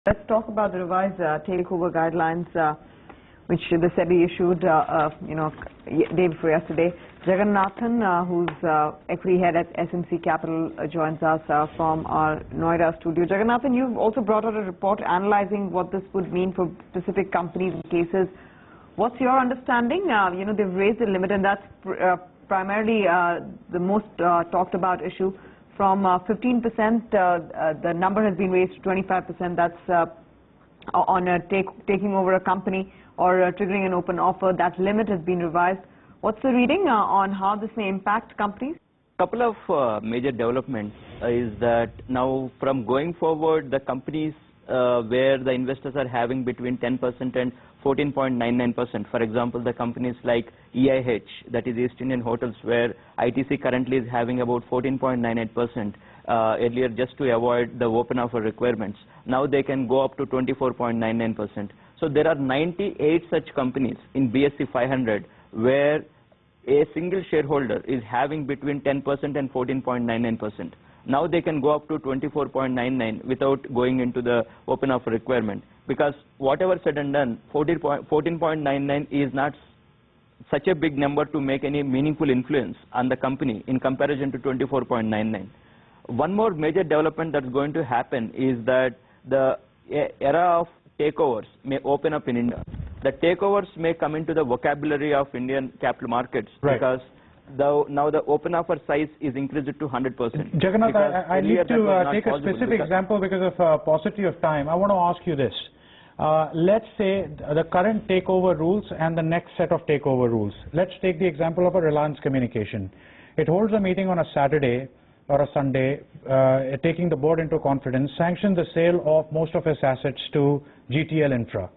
Let's talk about the revised takeover guidelines, which the SEBI issued, day before yesterday. Jagannathan, who's equity head at SMC Capital, joins us from our Noida studio. Jagannathan, you've also brought out a report analyzing what this would mean for specific companies and cases. What's your understanding? They've raised the limit, and that's primarily the most talked about issue. From 15%, the number has been raised to 25%. That's on taking over a company or triggering an open offer. That limit has been revised. What's the reading on how this may impact companies? Couple of major developments is that now from going forward, the companies where the investors are having between 10% and 14.99%. For example, the companies like EIH, that is East Indian Hotels, where ITC currently is having about 14.98%. Earlier, just to avoid the open offer requirements, now they can go up to 24.99%. So there are 98 such companies in BSE 500 where a single shareholder is having between 10% and 14.99%. Now they can go up to 24.99 without going into the open offer requirement, because whatever said and done, 14.99 is not such a big number to make any meaningful influence on the company in comparison to 24.99. One more major development that's going to happen is that the era of takeovers may open up in India. The takeovers may come into the vocabulary of Indian capital markets, right, because now the open offer size is increased to 100%. Jagannath, I need to take a specific example because of paucity of time. I want to ask you this. Let's say the current takeover rules and the next set of takeover rules. Let's take the example of a Reliance Communication. It holds a meeting on a Saturday or a Sunday, taking the board into confidence, sanction the sale of most of its assets to GTL Infra.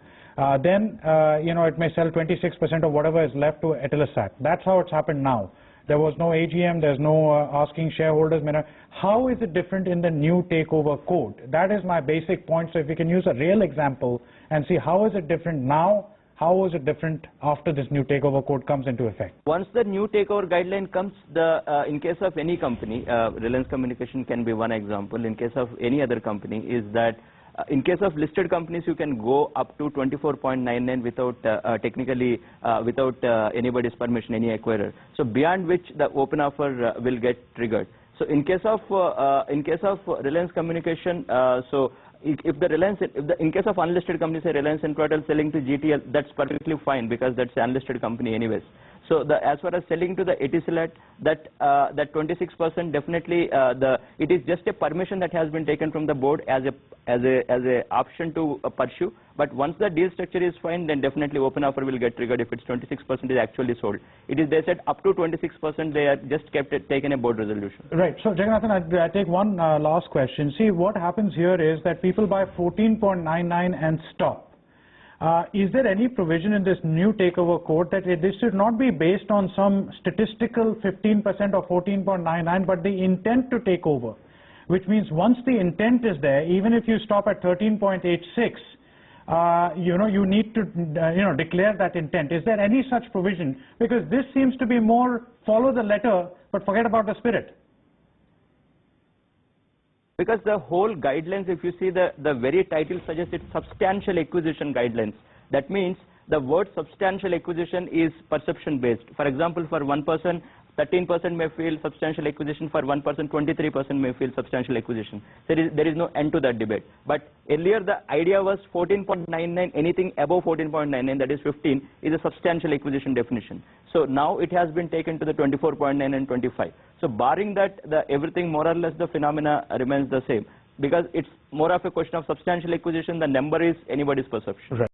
Then it may sell 26% of whatever is left to Etelosat. That's how it's happened now. There was no AGM, there's no asking shareholders. How is it different in the new takeover code? That is my basic point. So if we can use a real example and see how is it different now, how is it different after this new takeover code comes into effect? Once the new takeover guideline comes, in case of any company, Reliance Communication can be one example. In case of any other company, is that in case of listed companies, you can go up to 24.99 without without anybody's permission, any acquirer. So beyond which the open offer will get triggered. So in case of Reliance Communication, in case of unlisted companies, say Reliance Infratel selling to GTL, that's perfectly fine because that's an unlisted company anyways. So as far as selling to the Etisalat, that 26% definitely it is just a permission that has been taken from the board as a option to pursue. But once the deal structure is fine, then definitely open offer will get triggered if it's 26% is actually sold. It is, they said, up to 26%. They are just taken a board resolution. Right. So Jagannathan, I take one last question. See, what happens here is that people buy 14.99 and stop. Is there any provision in this new takeover code that this should not be based on some statistical 15% or 14.99, but the intent to take over, which means once the intent is there, even if you stop at 13.86, you need to declare that intent. Is there any such provision? Because this seems to be more follow the letter but forget about the spirit. Because the whole guidelines, if you see the very title suggests it's substantial acquisition guidelines. That means the word substantial acquisition is perception based. For example, for one person, 13% may feel substantial acquisition. For one person, 23% may feel substantial acquisition. There is no end to that debate. But earlier the idea was 14.99, anything above 14.99, that is 15, is a substantial acquisition definition. So now it has been taken to the 24.9 and 25. So barring that, everything more or less the phenomena remains the same, because it's more of a question of substantial acquisition. The number is anybody's perception. Right.